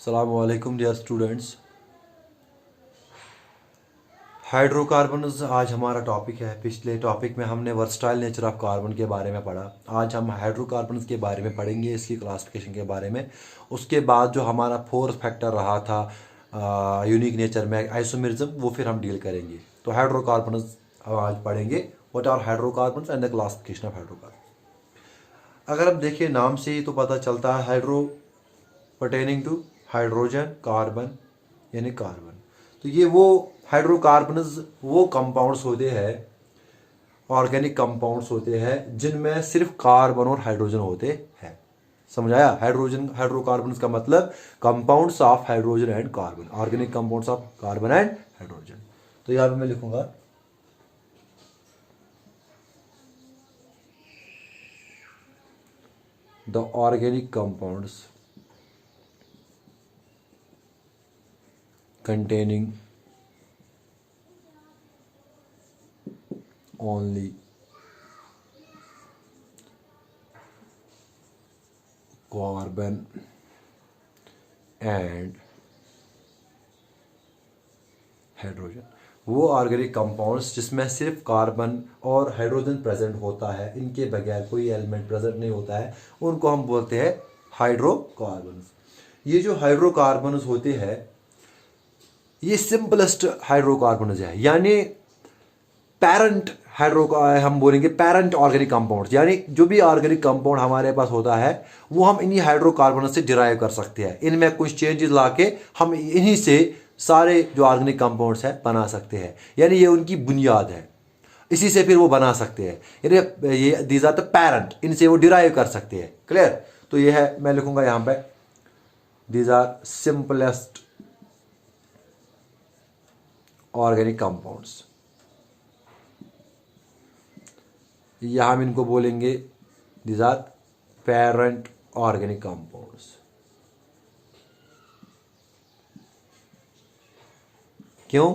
अस्सलामुअलैकुम dear students. Hydrocarbons आज हमारा टॉपिक है। पिछले टॉपिक में हमने वर्सटाइल नेचर ऑफ कार्बन के बारे में पढ़ा। आज हम हाइड्रोकार्बन्स के बारे में पढ़ेंगे, इसकी क्लासिफिकेशन के बारे में। उसके बाद जो हमारा फोर्थ फैक्टर रहा था यूनिक नेचर में आइसोमेरिज्म, वो फिर हम डील करेंगे। तो हाइड्रोकार्बन्स हम आज पढ़ेंगे, what are hydrocarbons and the classification of hydrocarbon. अगर हम देखें नाम से ही तो पता चलता है, hydro pertaining to hydrogen, carbon यानी कार्बन। तो ये वो हाइड्रोकार्बन्स वो कंपाउंड्स होते हैं, ऑर्गेनिक कंपाउंड्स होते हैं जिनमें सिर्फ कार्बन और हाइड्रोजन होते हैं। समझ आया? हाइड्रोकार्बन्स का मतलब compounds of hydrogen and carbon, organic compounds of carbon and hydrogen. तो यहां पे मैं लिखूंगा the organic compounds containing only carbon and hydrogen. वो ऑर्गेनिक कंपाउंड्स जिसमें सिर्फ कार्बन और हाइड्रोजन प्रेजेंट होता है, इनके बगैर कोई एलिमेंट प्रेजेंट नहीं होता है, उनको हम बोलते हैं हाइड्रोकार्बन्स। ये जो हाइड्रोकार्बन्स होते हैं ये सिंपलेस्ट हाइड्रोकार्बन है, यानी पैरेंट हम बोलेंगे पैरेंट ऑर्गेनिक कंपाउंड, यानी जो भी ऑर्गेनिक कंपाउंड हमारे पास होता है वो हम इन्हीं हाइड्रोकार्बन से डिराइव कर सकते हैं। इनमें कुछ चेंजेस लाके हम इन्हीं से सारे जो ऑर्गेनिक कंपाउंड्स हैं बना सकते हैं, यानी ये उनकी बुनियाद है, इसी से फिर वो बना सकते हैं। यानी ये दीज आर द पैरेंट, इनसे वो डिराइव कर सकते हैं। क्लियर? तो ये है, मैं लिखूंगा यहाँ पे these are simplest organic compounds. यहां हम इनको बोलेंगे these are parent organic compounds. क्यों?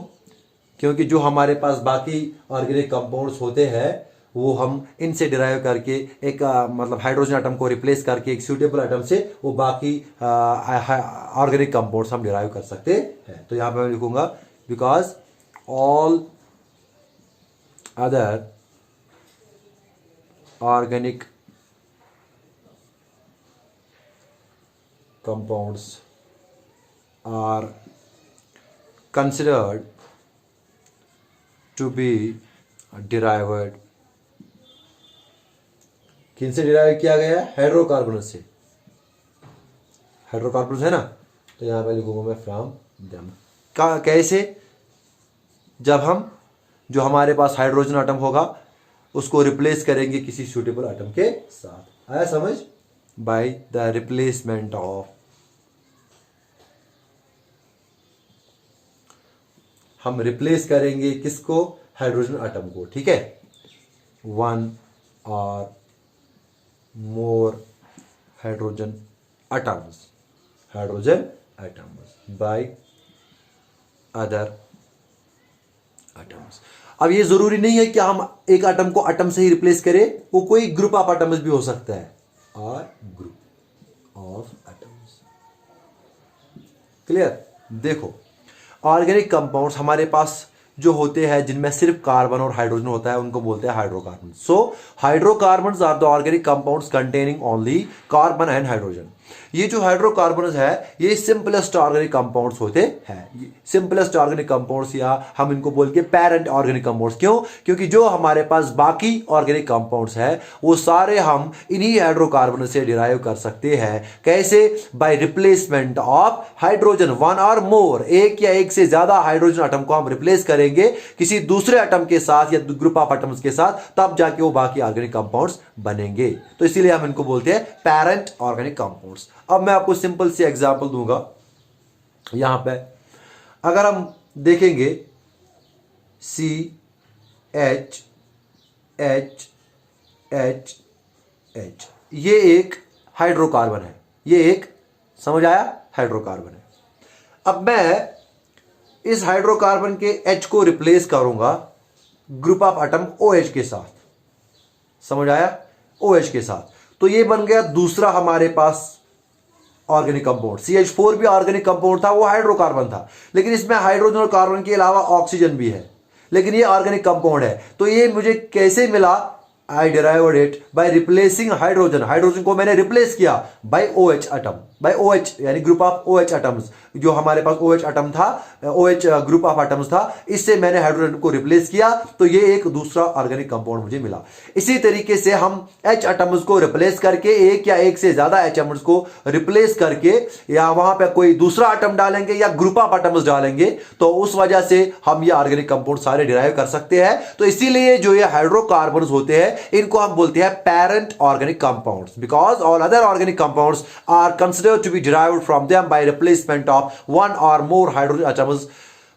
क्योंकि जो हमारे पास बाकी ऑर्गेनिक कंपाउंड्स होते हैं वो हम इनसे डिराइव करके एक मतलब हाइड्रोजन एटम को रिप्लेस करके एक सूटेबल एटम से वो बाकी ऑर्गेनिक कंपाउंड्स हम डिराइव कर सकते हैं। तो यहां पे मैं लिखूंगा because all other organic compounds are considered to be derived। किन से डिराइव किया गया है? हाइड्रोकार्बन से। हाइड्रोकार्बन है ना, तो यहां पे लिखूंगा मैं फ्रॉम देम। कैसे? जब हम जो हमारे पास हाइड्रोजन एटम होगा उसको रिप्लेस करेंगे किसी सूटेबल एटम के साथ। आया समझ? बाय द रिप्लेसमेंट ऑफ, हम रिप्लेस करेंगे किसको? हाइड्रोजन एटम को। ठीक है? One or more hydrogen atoms by other atoms. अब ये जरूरी नहीं है कि हम एक एटम को एटम से ही रिप्लेस करें, वो कोई ग्रुप ऑफ एटम्स भी हो सकता है, और ग्रुप ऑफ एटम्स। क्लियर? देखो, ऑर्गेनिक कंपाउंड्स हमारे पास जो होते हैं जिनमें सिर्फ कार्बन और हाइड्रोजन होता है उनको बोलते हैं hydrocarbon. So hydrocarbons are the organic compounds containing only carbon and hydrogen. ये जो हाइड्रोकार्बन्स है ये सिंपलेस्ट ऑर्गेनिक कंपाउंड्स होते हैं। सिंपलेस्ट ऑर्गेनिक कंपाउंड्स, या हम इनको बोल के पेरेंट ऑर्गेनिक कंपाउंड्स। क्यों? क्योंकि जो हमारे पास बाकी ऑर्गेनिक कंपाउंड्स है वो सारे हम इन्हीं हाइड्रोकार्बन से डिराइव कर सकते हैं। कैसे? Bye replacement of hydrogen, one or मोर, एक या एक से ज्यादा हाइड्रोजन एटम को हम रिप्लेस करेंगे किसी दूसरे एटम के साथ या ग्रुप ऑफ एटम्स के साथ, तब जाके वो बाकी ऑर्गेनिक कंपाउंड्स बनेंगे। तो इसीलिए हम इनको बोलते हैं पेरेंट ऑर्गेनिक कंपाउंड्स। अब मैं आपको सिंपल सी एग्जांपल दूंगा। यहां पे अगर हम देखेंगे C H H H H, ये एक हाइड्रोकार्बन है, ये एक, समझ आया? हाइड्रोकार्बन है। अब मैं इस हाइड्रोकार्बन के H को रिप्लेस करूंगा ग्रुप ऑफ एटम OH के साथ। समझ आया? OH के साथ। तो ये बन गया दूसरा हमारे पास ऑर्गेनिक कंपाउंड। CH4 भी ऑर्गेनिक कंपाउंड था, वो हाइड्रोकार्बन था, लेकिन इसमें हाइड्रोजन और कार्बन के अलावा ऑक्सीजन भी है, लेकिन ये ऑर्गेनिक कंपाउंड है। तो ये मुझे कैसे मिला? I derived it by replacing hydrogen. Hydrogen को मैंने रिप्लेस किया by OH atom, by OH यानी ग्रुप ऑफ OH एटम्स। जो हमारे पास OH एटम था, OH ग्रुप ऑफ एटम्स था, इससे मैंने हाइड्रोजन को रिप्लेस किया, तो ये एक दूसरा ऑर्गेनिक कंपाउंड मुझे मिला। इसी तरीके से हम H एटम्स को रिप्लेस करके, एक या एक से ज्यादा H एटम्स को रिप्लेस करके, या वहां पे कोई दूसरा एटम डालेंगे या ग्रुप ऑफ एटम्स डालेंगे, तो उस वजह से हम ये ऑर्गेनिक कंपाउंड सारे डिराइव कर सकते हैं। तो इसीलिए जो ये हाइड्रोकार्बन्स होते हैं, इनको हम बोलते हैं parent organic compounds, because all other organic compounds are considered to be derived from them by replacement of one or more hydrogen atoms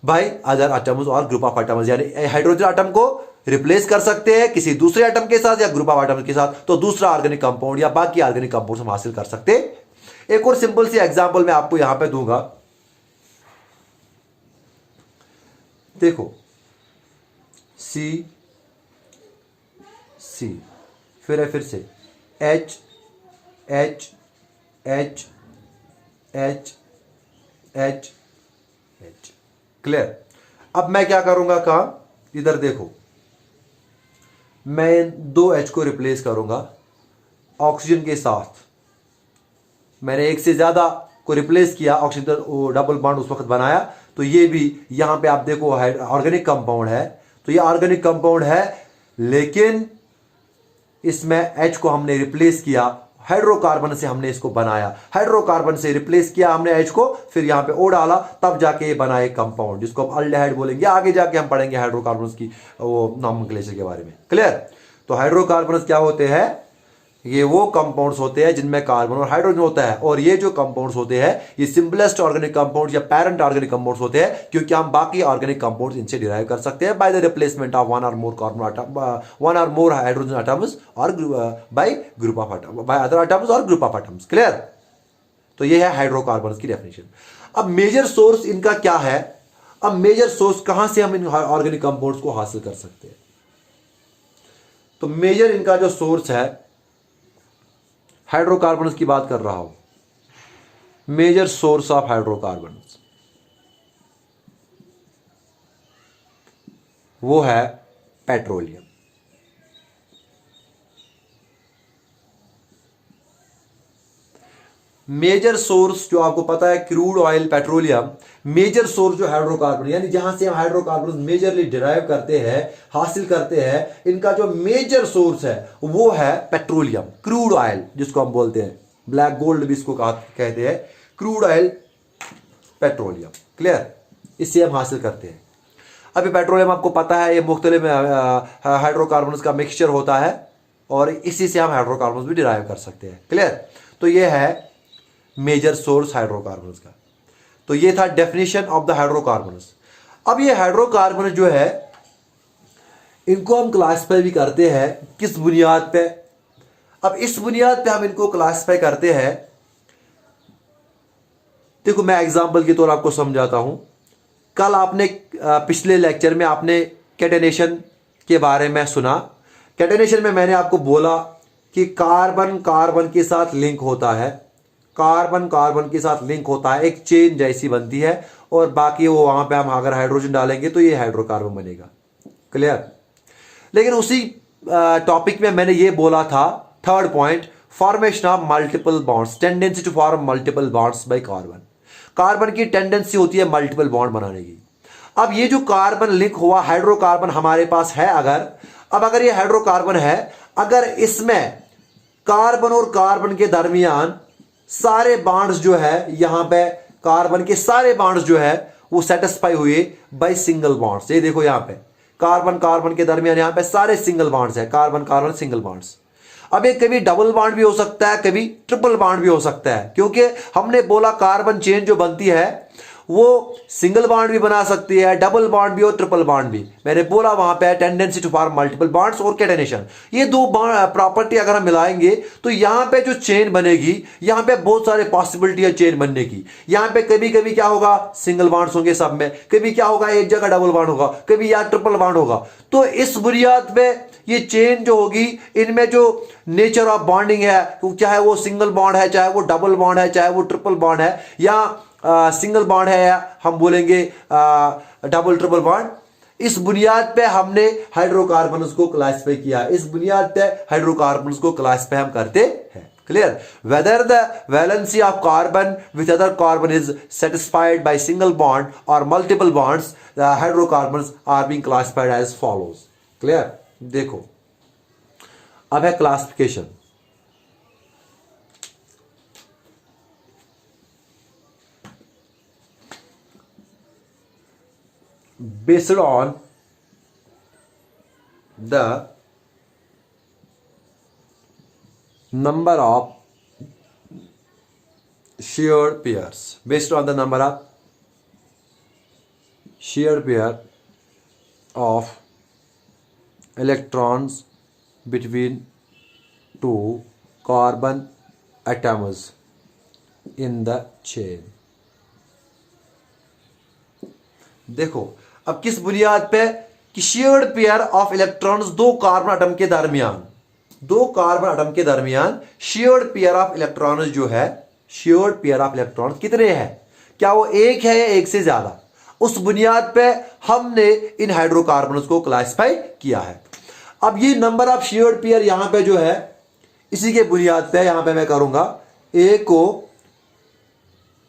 by other atoms or group of atoms. यानी hydrogen atom को replace कर सकते हैं किसी दूसरे atom के साथ या ग्रुप ऑफ एटम्स के साथ, तो दूसरा ऑर्गेनिक कंपाउंड या बाकी ऑर्गेनिक कंपाउंड हम हासिल कर सकते हैं। एक और सिंपल सी एग्जांपल मैं आपको यहां पे दूंगा। देखो सी फिर है, फिर से H H H H H H। Clear? अब मैं क्या करूंगा, कहा इधर देखो, मैं 2 H को रिप्लेस करूंगा ऑक्सीजन के साथ। मैंने एक से ज्यादा को रिप्लेस किया, ऑक्सीजन डबल बॉन्ड उस वक्त बनाया, तो ये भी यहां पे आप देखो ऑर्गेनिक कंपाउंड है। तो ये ऑर्गेनिक कंपाउंड है, लेकिन इसमें H को हमने रिप्लेस किया, हाइड्रोकार्बन से हमने इसको बनाया, हाइड्रोकार्बन से रिप्लेस किया हमने H को, फिर यहां पे O डाला, तब जाके ये बना एक कंपाउंड जिसको हम अल्डेहाइड बोलेंगे। आगे जाके हम पढ़ेंगे हाइड्रोकार्बन्स की वो नॉमेनक्लेचर के बारे में। क्लियर? तो हाइड्रोकार्बन्स क्या होते हैं? ये वो कंपाउंड्स होते हैं जिनमें कार्बन और हाइड्रोजन होता है, और ये जो कंपाउंड्स होते हैं ये सिंपलेस्ट ऑर्गेनिक कंपाउंड्स या पेरेंट ऑर्गेनिक कंपाउंड्स होते हैं, क्योंकि हम बाकी ऑर्गेनिक कंपाउंड्स इनसे डिराइव कर सकते हैं by the replacement of one or more carbon atom, one or more hydrogen atoms और bye group of atom, bye other atoms or group of atoms. Clear? तो ये है हाइड्रोकार्बन्स की डेफिनेशन। अब मेजर सोर्स इनका क्या है? अब मेजर सोर्स कहां से हम इन ऑर्गेनिक कंपाउंड्स को हासिल कर सकते हैं? तो मेजर इनका जो सोर्स है, हाइड्रोकार्बन्स की बात कर रहा हूं, मेजर सोर्स ऑफ हाइड्रोकार्बन्स वो है पेट्रोलियम। मेजर सोर्स जो आपको पता है crude oil, petroleum. Major source जो हाइड्रोकार्बन, यानी जहां से हम हाइड्रोकार्बन मेजरली डिराइव करते हैं, हासिल करते हैं, इनका जो मेजर सोर्स है वो है पेट्रोलियम, क्रूड ऑयल जिसको हम बोलते हैं, ब्लैक गोल्ड भी इसको कहते हैं, क्रूड ऑयल पेट्रोलियम। क्लियर? इससे हम हासिल करते हैं। अभी पेट्रोलियम आपको पता है ये मुख्तलिफ हाइड्रोकार्बन्स का मिक्सचर होता है, और इसी से हम हाइड्रोकार्बन्स भी डिराइव कर सकते हैं। क्लियर? तो ये है मेजर सोर्स हाइड्रोकार्बन्स का। तो ये था डेफिनेशन ऑफ द हाइड्रोकार्बन्स। अब ये हाइड्रोकार्बन जो है इनको हम क्लासिफाई भी करते हैं किस बुनियाद पे? अब इस बुनियाद पे हम इनको क्लासिफाई करते हैं, देखो मैं एग्जांपल के तौर आपको समझाता हूं। कल आपने पिछले लेक्चर में आपने कैटेनेशन के बारे में सुना। कैटेनेशन में मैंने आपको बोला कि कार्बन कार्बन के साथ लिंक होता है, कार्बन कार्बन के साथ लिंक होता है, एक चेन जैसी बनती है, और बाकी वो वहां पे हम अगर हाइड्रोजन डालेंगे तो ये हाइड्रोकार्बन बनेगा। क्लियर? लेकिन उसी टॉपिक में मैंने ये बोला था, third point, formation of multiple bonds, tendency to form multiple bonds by carbon. Carbon की टेंडेंसी होती है मल्टीपल बॉन्ड बनाने की। अब ये जो कार्बन लिंक हुआ हाइड्रोकार्बन हमारे पास है, अगर ये हाइड्रोकार्बन है, अगर इसमें कार्बन और कार्बन के दरमियान सारे बॉन्ड्स जो है, यहां पे कार्बन के सारे बॉन्ड्स जो है वो सेटिस्फाई हुए बाय सिंगल बॉन्ड्स। ये देखो यहां पे कार्बन कार्बन के दरमियान यहां पे सारे सिंगल बॉन्ड्स है, कार्बन कार्बन सिंगल बॉन्ड्स। अब ये कभी डबल बॉन्ड भी हो सकता है, कभी ट्रिपल बॉन्ड भी हो सकता है, क्योंकि हमने बोला कार्बन चेन जो बनती है वो सिंगल बॉन्ड भी बना सकती है, डबल बॉन्ड भी और ट्रिपल बॉन्ड भी। मैंने बोला वहां पे tendency to form multiple bonds और कैटेनेशन, ये दो प्रॉपर्टी अगर हम मिलाएंगे तो यहां पे जो चेन बनेगी, यहां पे बहुत सारे पॉसिबिलिटी है चेन बनने की। यहां पे कभी कभी क्या होगा, सिंगल बॉन्ड्स होंगे सब में, कभी क्या होगा एक जगह डबल बॉन्ड होगा, कभी या ट्रिपल बॉन्ड होगा। तो इस बुनियाद पे ये चेन जो होगी इनमें जो नेचर ऑफ बॉन्डिंग है, चाहे वो सिंगल बॉन्ड है, चाहे वो डबल बॉन्ड है, चाहे वो ट्रिपल बॉन्ड है, या सिंगल बॉन्ड है, या हम बोलेंगे डबल ट्रिपल बॉन्ड, इस बुनियाद पे हमने हाइड्रोकार्बन्स को क्लासिफाई किया। इस बुनियाद पे हाइड्रोकार्बन्स को क्लासिफाई हम करते हैं। Clear? Whether the valency of carbon with other carbon is satisfied by single bond or multiple bonds, the hydrocarbons are being classified as follows. Clear? देखो, अब है classification. Based on the number of shared pairs, based on the number of shared pair of electrons between two carbon atoms in the chain। देखो अब किस बुनियाद पे कि shared pair of electrons, दो कार्बन एटम के दरमियान, दो कार्बन एटम के दरमियान शेयर्ड पेयर ऑफ इलेक्ट्रॉन्स जो है, शेयर्ड पेयर ऑफ इलेक्ट्रॉन्स कितने हैं, क्या वो एक है या एक से ज्यादा, उस बुनियाद पे हमने इन हाइड्रोकार्बन्स को क्लासिफाई किया है। अब ये नंबर ऑफ शेयर्ड पेयर यहां पे जो है, इसी के बुनियाद पे यहां पे मैं करूंगा ए को,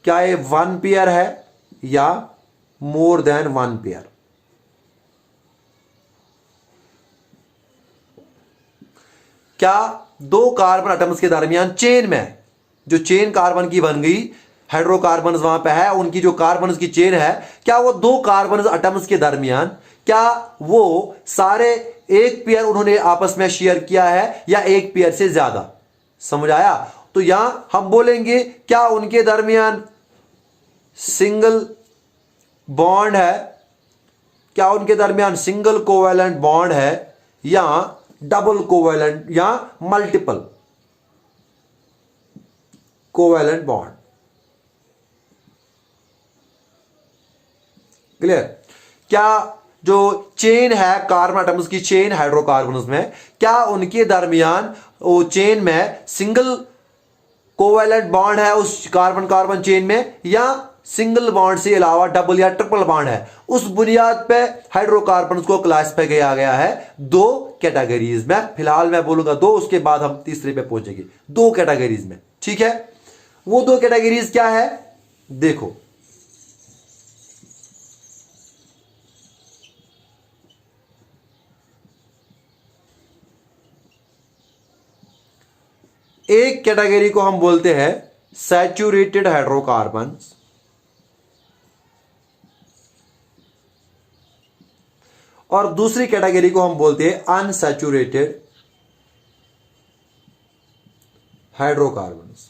क्या ये 1 पेयर है या मोर देन 1 पेयर। क्या दो कार्बन एटम्स के दरमियान चेन में, जो चेन कार्बन की बन गई, हाइड्रोकार्बन वहां पे है, उनकी जो कार्बन की चेन है, क्या वो दो कार्बन एटम्स के दरमियान, क्या वो सारे एक पेयर उन्होंने आपस में शेयर किया है या एक पेयर से ज्यादा। समझ आया? तो यहां हम बोलेंगे क्या उनके दरमियान सिंगल बॉन्ड है, क्या उनके दरमियान सिंगल कोवेलेंट बॉन्ड है, या डबल कोवेलेंट या मल्टीपल कोवेलेंट बॉन्ड। क्लियर? क्या जो चेन है कार्बन एटम्स की चेन हाइड्रोकार्बन्स में, क्या उनके दरमियान वो चेन में सिंगल कोवेलेंट बॉन्ड है उस कार्बन कार्बन चेन में, या सिंगल बॉन्ड से अलावा डबल या ट्रिपल बॉन्ड है। उस बुनियाद पे हाइड्रोकार्बन्स को क्लासिफाई किया गया है दो कैटेगरीज में। फिलहाल मैं बोलूंगा दो, उसके बाद हम तीसरे पे पहुंचेंगे। दो कैटेगरीज में, ठीक है? वो दो कैटेगरीज क्या है? देखो, एक कैटेगरी को हम बोलते हैं सैचुरेटेड हाइड्रोकार्बन्स, और दूसरी कैटेगरी को हम बोलते हैं अनसैचुरेटेड हाइड्रोकार्बन्स।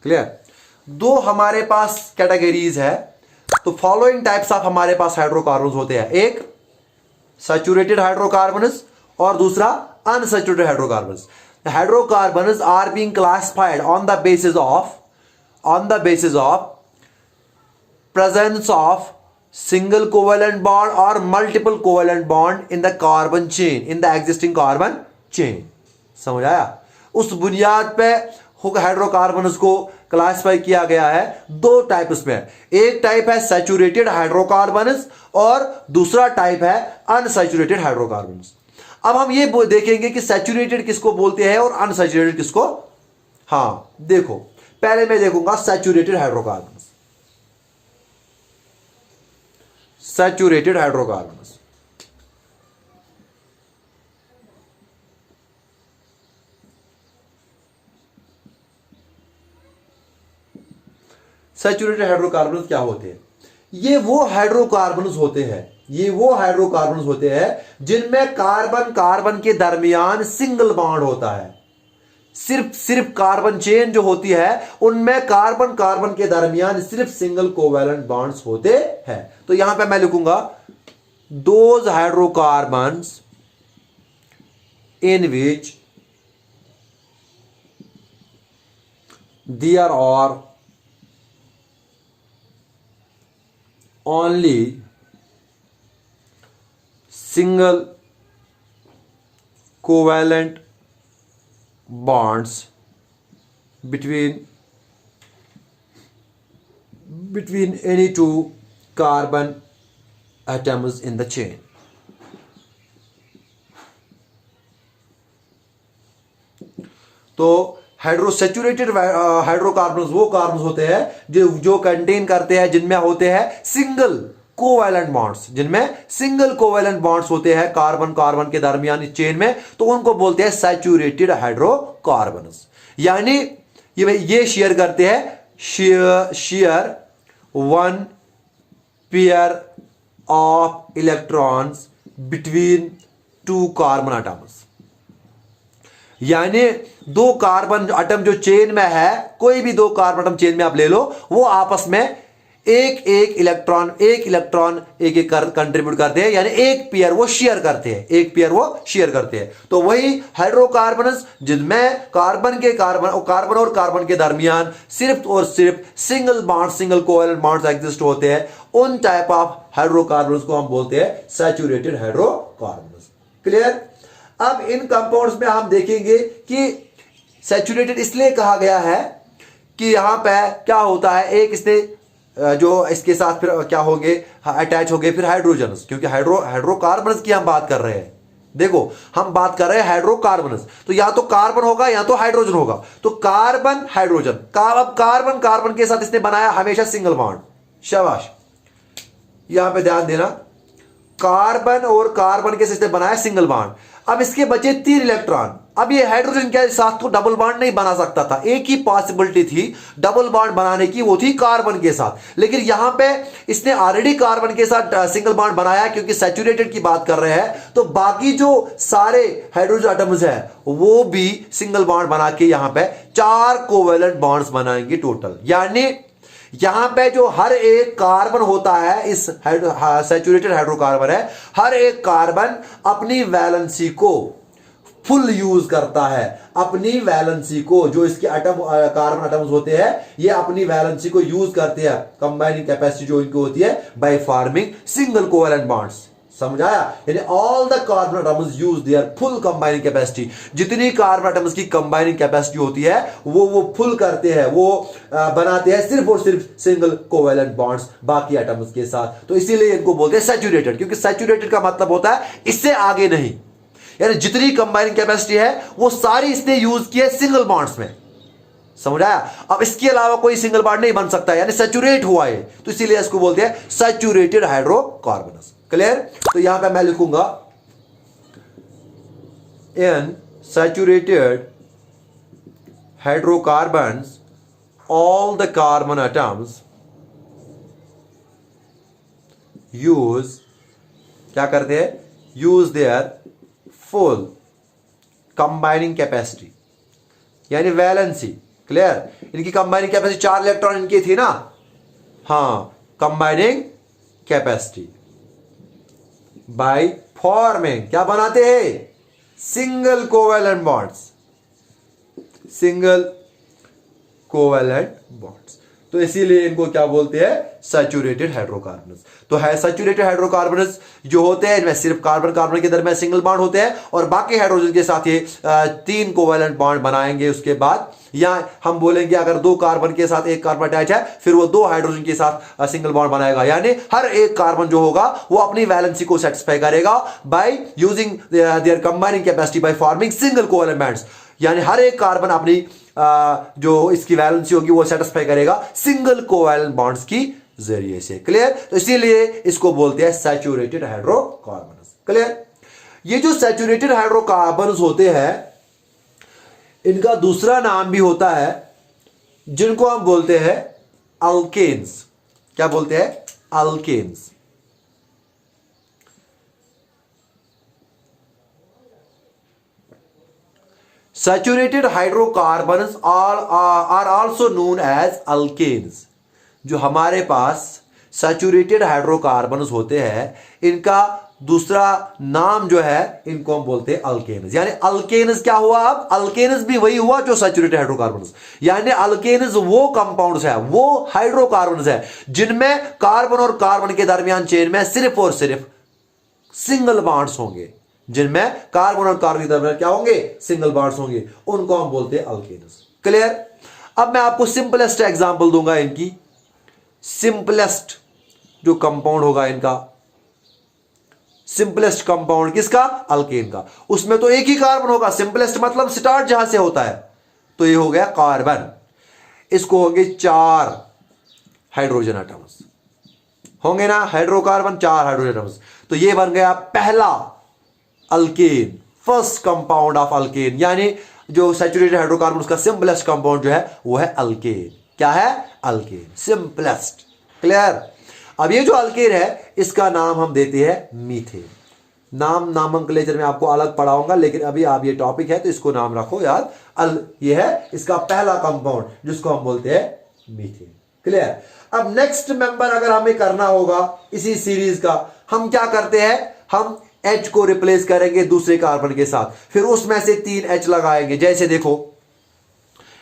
क्लियर? दो हमारे पास कैटेगरीज है। तो फॉलोइंग टाइप्स ऑफ हमारे पास हाइड्रोकार्बन्स होते हैं, एक सैचुरेटेड हाइड्रोकार्बन्स और दूसरा unsaturated hydrocarbons. Hydrocarbons are being classified on the basis of presence of single covalent bond or multiple covalent bond in the carbon chain, in the existing carbon chain। समझ आया? उस बुनियाद पे हाइड्रोकार्बन्स को classify किया गया है दो टाइप्स में। एक टाइप है सैचुरेटेड हाइड्रोकार्बन्स और दूसरा टाइप है अनसैचुरेटेड हाइड्रोकार्बन्स। अब हम ये देखेंगे कि सैचुरेटेड किसको बोलते हैं और अनसैचुरेटेड किसको। हाँ देखो, पहले मैं देखूंगा saturated hydrocarbons. Saturated hydrocarbons, saturated hydrocarbons क्या होते हैं? ये वो हाइड्रोकार्बन्स होते हैं जिनमें कार्बन कार्बन के दरमियान सिंगल बॉन्ड होता है। सिर्फ कार्बन चेन जो होती है उनमें कार्बन कार्बन के दरमियान सिर्फ सिंगल कोवेलेंट बॉन्ड्स होते हैं। तो यहां पे मैं लिखूंगा those hydrocarbons in which there are only single covalent bonds between any two carbon atoms in the chain. तो हाइड्रोसेचुरेटेड हाइड्रोकार्बन्स वो कार्बन्स होते हैं जो कंटेन करते हैं, जिनमें होते हैं सिंगल कोवैलेंट बॉन्ड्स, जिनमें सिंगल कोवैलेंट बॉन्ड्स होते हैं कार्बन कार्बन के दरमियान इस चेन में, तो उनको बोलते हैं सैचुरेटेड हाइड्रोकार्बन्स। यानी ये शेयर करते हैं share one pair of electrons between two carbon atoms. यानी दो कार्बन एटम जो चेन में है, कोई भी दो कार्बन एटम चेन में आप ले लो, वो आपस में एक इलेक्ट्रॉन एक कंट्रीब्यूट करते हैं, यानी एक पेयर वो शेयर करते हैं, तो वही हाइड्रोकार्बन्स जिनमें कार्बन और कार्बन के दरमियान सिर्फ और सिर्फ सिंगल कोवैलेंट बॉन्ड्स एग्जिस्ट होते हैं, उन टाइप ऑफ हाइड्रोकार्बन्स को हम बोलते हैं सैचुरेटेड हाइड्रोकार्बन्स। क्लियर? अब इन कंपाउंड्स में हम देखेंगे कि सैचुरेटेड इसलिए कहा गया है कि यहां पे क्या होता है, एक इसने जो इसके साथ फिर क्या होंगे, अटैच हो गए फिर हाइड्रोजन्स, क्योंकि हाइड्रोकार्बन्स की हम बात कर रहे हैं। देखो हम बात कर रहे हैं हाइड्रोकार्बन्स, तो या तो कार्बन होगा या तो हाइड्रोजन होगा, तो कार्बन हाइड्रोजन अब कार्बन के साथ इसने बनाया हमेशा सिंगल बॉन्ड। शाबाश, यहां पे ध्यान देना, कार्बन और कार्बन के साथ इसने बनाया सिंगल बॉन्ड। अब इसके बचे 3 इलेक्ट्रॉन। अब ये हाइड्रोजन के साथ तो डबल बॉन्ड नहीं बना सकता था, एक ही पॉसिबिलिटी थी डबल बॉन्ड बनाने की, वो थी कार्बन के साथ। लेकिन यहां पे इसने ऑलरेडी कार्बन के साथ सिंगल बॉन्ड बनाया, क्योंकि सैचुरेटेड की बात कर रहे हैं, तो बाकी जो सारे हाइड्रोजन एटम्स है वो भी सिंगल बॉन्ड बना के यहां पे 4 कोवैलेंट बॉन्ड्स बनाएंगे टोटल। यानी यहां पे जो हर एक कार्बन होता है, इस सैचुरेटेड हाइड्रोकार्बन है, हर एक कार्बन अपनी वैलेंसी को फुल यूज करता है, अपनी वैलेंसी को, जो इसके कार्बन एटम्स होते हैं ये अपनी वैलेंसी को यूज करते हैं, कंबाइनिंग कैपेसिटी जो इनकी होती है by forming single covalent bonds. समझाया? यानी all the carbon atoms use their full combining capacity, जितनी कार्बन एटम्स की कंबाइनिंग कैपेसिटी होती है वो फुल करते हैं, वो बनाते हैं सिर्फ और सिर्फ सिंगल कोवैलेंट बॉन्ड्स बाकी एटम्स के साथ। तो इसीलिए इनको बोलते हैं सैचुरेटेड, क्योंकि सैचुरेटेड का मतलब होता है इससे आगे नहीं, यानी जितनी कंबाइनिंग कैपेसिटी है वो सारी इसने यूज की है सिंगल बॉन्ड्स में। समझाया? अब इसके अलावा कोई सिंगल बॉन्ड नहीं बन सकता, यानी सैचुरेट हुआ है, तो इसीलिए इसको बोलते हैं सैचुरेटेड हाइड्रोकार्बन्स। क्लियर? तो यहां पे मैं लिखूंगा in saturated hydrocarbons all the carbon atoms use, क्या करते हैं, use their full combining capacity, यानी वैलेंसी। क्लियर? इनकी कंबाइनिंग कैपेसिटी 4 इलेक्ट्रॉन इनकी थी ना, हां, कंबाइनिंग कैपेसिटी बाय फॉर्मिंग, क्या बनाते हैं, single covalent bonds, single covalent bonds. तो इसीलिए इनको क्या बोलते हैं, सैचुरेटेड हाइड्रोकार्बन्स। तो है सैचुरेटेड हाइड्रोकार्बन्स जो होते हैं इनमें सिर्फ कार्बन के दरमियान सिंगल बॉन्ड होते हैं, और बाकी हाइड्रोजन के साथ ये 3 कोवैलेंट बॉन्ड बनाएंगे। उसके बाद या हम बोलेंगे अगर 2 कार्बन के साथ एक कार्बन अटैच है, फिर वो 2 हाइड्रोजन के साथ सिंगल बॉन्ड बनाएगा, यानी हर एक कार्बन जो होगा वो अपनी वैलेंसी को सेटिस्फाई करेगा by using their combining capacity by forming single covalent bonds. यानी हर एक कार्बन अपनी जो इसकी वैलेंसी होगी वो सेटिस्फाई करेगा सिंगल कोवैलेंट बॉन्ड्स की जरिए से। क्लियर? तो इसीलिए इसको बोलते हैं सैचुरेटेड हाइड्रोकार्बन्स। क्लियर? ये जो सैचुरेटेड हाइड्रोकार्बन्स होते हैं इनका दूसरा नाम भी होता है, जिनको हम बोलते हैं अल्केन्स। क्या बोलते हैं? Alkanes. Saturated hydrocarbons are also known as alkanes। जो हमारे पास सैचुरेटेड हाइड्रोकार्बन्स होते हैं इनका दूसरा नाम जो है इनको हम बोलते हैं अल्केन्स। यानी अल्केन्स क्या हुआ, अब अल्केन्स भी वही हुआ जो सैचुरेटेड हाइड्रोकार्बन्स। यानी अल्केन्स वो कंपाउंड्स है, वो हाइड्रोकार्बन्स है जिनमें कार्बन और कार्बन के दरमियान चेन में सिर्फ और सिर्फ सिंगल बॉन्ड्स होंगे, जिनमें कार्बन और कार्बन के दरमियान क्या होंगे, सिंगल बॉन्ड्स होंगे, उनको हम बोलते हैं अल्केन्स। क्लियर। अब मैं आपको सिंपलेस्ट एग्जांपल दूंगा इनकी, सिंपलेस्ट जो कंपाउंड होगा इनका, सिंपलेस्ट कंपाउंड किसका, अल्केन का, उसमें तो एक ही कार्बन होगा, सिंपलेस्ट मतलब स्टार्ट जहां से होता है, तो ये हो गया कार्बन, इसको होंगे 4 हाइड्रोजन एटम्स होंगे ना, हाइड्रोकार्बन 4 हाइड्रोजन एटम्स, तो ये बन गया पहला alkane, first compound of alkane, यानी जो सैचुरेटेड हाइड्रोकार्बन उसका सिंपलेस्ट कंपाउंड जो है वो है अल्केन। क्या है, अल्केन, सिंपलेस्ट। क्लियर। अब ये जो अल्केन है इसका नाम हम देते हैं मीथेन। नाम नामंकलेचर में आपको अलग पढ़ाऊंगा, लेकिन अभी आप ये टॉपिक है तो इसको नाम रखो याद। ये है इसका पहला कंपाउंड जिसको हम बोलते हैं मीथेन। क्लियर। अब नेक्स्ट मेंबर अगर हमें करना होगा इसी सीरीज का, हम क्या करते हैं, हम H को रिप्लेस करेंगे दूसरे कार्बन के साथ, फिर उसमें से 3 H लगाएंगे। जैसे देखो,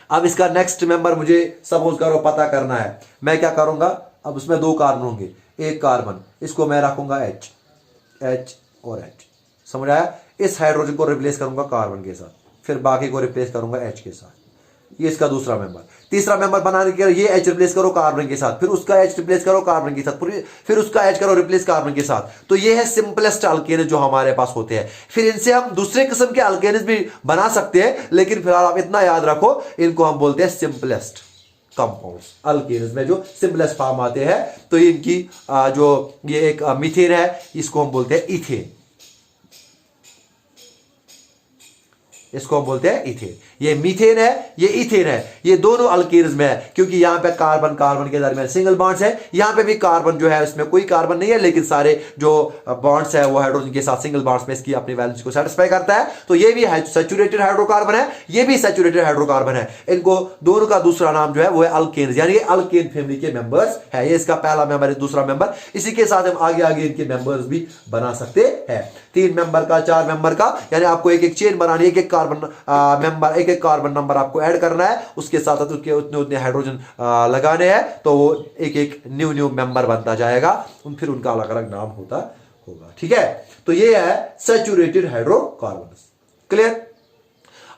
अब इसका नेक्स्ट मेंबर मुझे सपोज करो पता करना है, मैं क्या करूंगा, अब उसमें 2 कार्बन होंगे, एक कार्बन, इसको मैं रखूंगा H, H और H, समझ आया। इस हाइड्रोजन को रिप्लेस करूंगा कार्बन के साथ, फिर बाकी को रिप्लेस करूंगा H के साथ, ये इसका दूसरा मेंबर। तीसरा मेंबर बनाने के लिए ये H रिप्लेस करो कार्बन के साथ, फिर उसका H रिप्लेस करो कार्बन के साथ, फिर उसका H करो रिप्लेस कार्बन के साथ। तो ये है सिंपलेस्ट अल्केन जो हमारे पास होते हैं। फिर इनसे हम दूसरे किस्म के अल्केन्स भी बना सकते हैं, लेकिन फिलहाल आप इतना याद रखो, इनको हम बोलते हैं सिंपलेस्ट कंपाउंड्स। अल्केन्स में जो सिंपलेस्ट फॉर्म आते हैं, तो इनकी जो ये एक मीथेन है, इसको हम बोलते हैं इथेन, इसको हम बोलते हैं इथेन। ये मीथेन है, ये इथेन है, ये दोनों अल्केन्स में है, क्योंकि यहां पे कार्बन कार्बन के दरमियान सिंगल बॉन्ड्स है, यहां पे भी कार्बन जो है इसमें कोई कार्बन नहीं है, लेकिन सारे जो बॉन्ड्स है वो हाइड्रोजन के साथ सिंगल बॉन्ड्स में इसकी अपनी वैलेंस को सेटिस्फाई करता है। तो ये भी सैचुरेटेड हाइड्रोकार्बन है, ये भी सैचुरेटेड हाइड्रोकार्बन है, इनको दोनों का दूसरा नाम जो है वो है अल्केन्स, यानी ये अल्केन फैमिली के मेंबर्स है। ये इसका पहला मेंबर है, दूसरा मेंबर, इसी के साथ हम आगे आगे इनके मेंबर्स भी बना सकते हैं, 3 मेंबर का, 4 मेंबर का, यानी आपको एक एक चेन बनानी है, एक एक कार्बन मेंबर, एक एक कार्बन नंबर आपको ऐड करना है, उसके साथ उसके उतने उतने हाइड्रोजन लगाने हैं, तो वो एक एक न्यू मेंबर बनता जाएगा, फिर उनका अलग अलग नाम होता होगा। ठीक है, तो ये है सैचुरेटेड हाइड्रोकार्बन। क्लियर।